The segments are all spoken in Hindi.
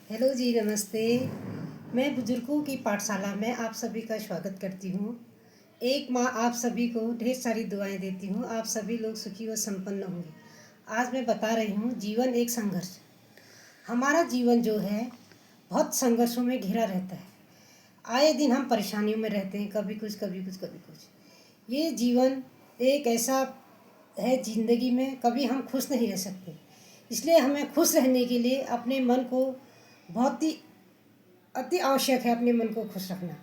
हेलो जी, नमस्ते। मैं बुजुर्गों की पाठशाला में आप सभी का स्वागत करती हूँ। एक माँ आप सभी को ढेर सारी दुआएं देती हूँ। आप सभी लोग सुखी व संपन्न होंगे। आज मैं बता रही हूँ, जीवन एक संघर्ष। हमारा जीवन जो है बहुत संघर्षों में घिरा रहता है। आए दिन हम परेशानियों में रहते हैं, कभी कुछ कभी कुछ कभी कुछ। ये जीवन एक ऐसा है, ज़िंदगी में कभी हम खुश नहीं रह सकते। इसलिए हमें खुश रहने के लिए अपने मन को बहुत ही अति आवश्यक है, अपने मन को खुश रखना।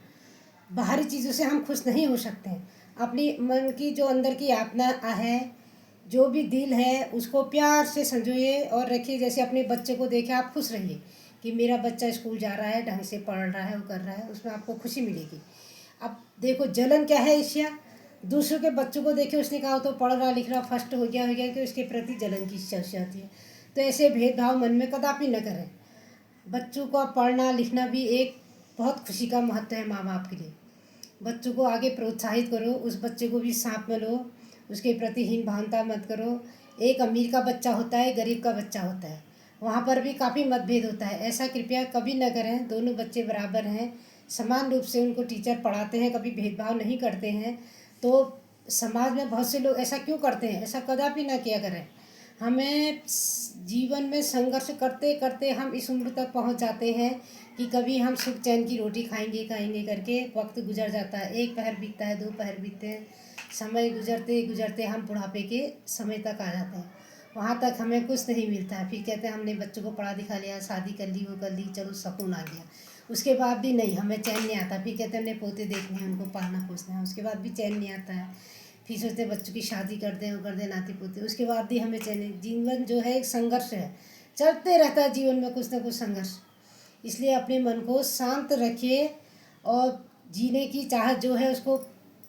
बाहरी चीज़ों से हम खुश नहीं हो सकते हैं। अपनी मन की जो अंदर की यातना है, जो भी दिल है, उसको प्यार से संजोइए और रखिए। जैसे अपने बच्चे को देखे आप खुश रहिए कि मेरा बच्चा स्कूल जा रहा है, ढंग से पढ़ रहा है, वो कर रहा है, उसमें आपको खुशी मिलेगी। अब देखो, जलन क्या है ईर्ष्या। दूसरों के बच्चों को देखे, उसने कहा तो पढ़ रहा लिख रहा फर्स्ट हो गया कि उसके प्रति जलन की इच्छा होती है। तो ऐसे भेदभाव मन में कदापि न करें। बच्चों को पढ़ना लिखना भी एक बहुत खुशी का महत्व है माँ बाप के लिए। बच्चों को आगे प्रोत्साहित करो, उस बच्चे को भी साथ में लो, उसके प्रति हीन भावना मत करो। एक अमीर का बच्चा होता है, गरीब का बच्चा होता है, वहाँ पर भी काफ़ी मतभेद होता है। ऐसा कृपया कभी न करें। दोनों बच्चे बराबर हैं, समान रूप से उनको टीचर पढ़ाते हैं, कभी भेदभाव नहीं करते हैं। तो समाज में बहुत से लोग ऐसा क्यों करते हैं? ऐसा कदापि ना किया करें। हमें जीवन में संघर्ष करते करते हम इस उम्र तक पहुंच जाते हैं कि कभी हम सुख चैन की रोटी खाएंगे खाएंगे करके वक्त गुजर जाता है। एक पहर बीतता है, दो पहर बीतते हैं, समय गुजरते गुजरते हम बुढ़ापे के समय तक आ जाते हैं। वहाँ तक हमें कुछ नहीं मिलता है। फिर कहते हैं हमने बच्चों को पढ़ा दिखा लिया, शादी कर ली, वो कर ली, चलो सुकून आ गया। उसके बाद भी नहीं, हमें चैन नहीं आता। फिर कहते हैं हमने पोते देखने हैं, उनको पालना पोसना है, उसके बाद भी चैन नहीं आता है। फिर सोचते बच्चों की शादी कर दें, वो कर दें, नाती पोते, उसके बाद भी हमें चैन। जीवन जो है एक संघर्ष है, चलते रहता है जीवन में कुछ ना कुछ संघर्ष। इसलिए अपने मन को शांत रखिए और जीने की चाहत जो है उसको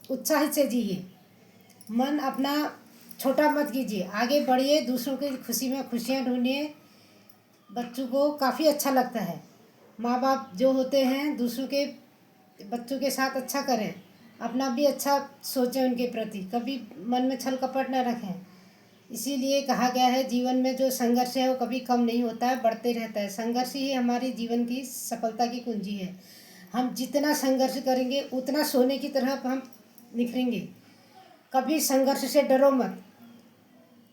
उत्साहित से जिए। मन अपना छोटा मत कीजिए, आगे बढ़िए, दूसरों की खुशी में खुशियाँ ढूंढिए। बच्चों को काफ़ी अच्छा लगता है, माँ बाप जो होते हैं दूसरों के बच्चों के साथ अच्छा करें, अपना भी अच्छा सोचें, उनके प्रति कभी मन में छल कपट न रखें। इसीलिए कहा गया है, जीवन में जो संघर्ष है वो कभी कम नहीं होता है, बढ़ते रहता है। संघर्ष ही हमारी जीवन की सफलता की कुंजी है। हम जितना संघर्ष करेंगे उतना सोने की तरह हम निखरेंगे। कभी संघर्ष से डरो मत,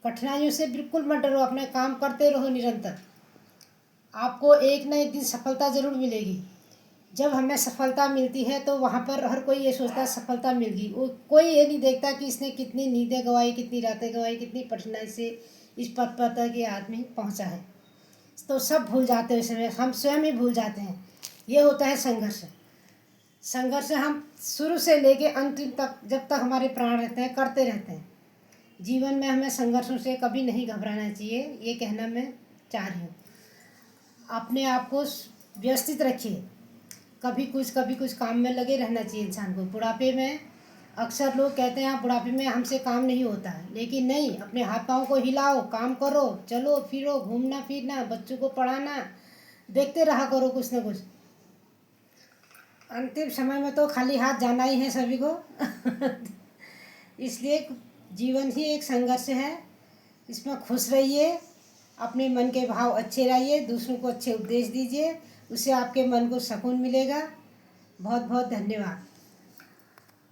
कठिनाइयों से बिल्कुल मत डरो, अपना काम करते रहो निरंतर। आपको एक ना एक दिन सफलता ज़रूर मिलेगी। जब हमें सफलता मिलती है तो वहाँ पर हर कोई ये सोचता है सफलता मिल गई। वो कोई ये नहीं देखता कि इसने कितनी नींदें गंवाई, कितनी रातें गंवाई, कितनी कठिनाई से इस पद पर तक ये आदमी पहुँचा है। तो सब भूल जाते हैं उस समय, हम स्वयं ही भूल जाते हैं। ये होता है संघर्ष। संघर्ष हम शुरू से लेके अंतिम तक, जब तक हमारे प्राण रहते हैं, करते रहते हैं। जीवन में हमें संघर्षों से कभी नहीं घबराना चाहिए, ये कहना मैं चाह रही हूँ। अपने आप को व्यवस्थित रखिए, कभी कुछ काम में लगे रहना चाहिए इंसान को। बुढ़ापे में अक्सर लोग कहते हैं आप बुढ़ापे में हमसे काम नहीं होता है, लेकिन नहीं, अपने हाथ पाँव को हिलाओ, काम करो, चलो फिरो, घूमना फिरना, बच्चों को पढ़ाना, देखते रहा करो कुछ ना कुछ। अंतिम समय में तो खाली हाथ जाना ही है सभी को। इसलिए जीवन ही एक संघर्ष है, इसमें खुश रहिए, अपने मन के भाव अच्छे रहिए, दूसरों को अच्छे उपदेश दीजिए, उससे आपके मन को सुकून मिलेगा। बहुत बहुत धन्यवाद।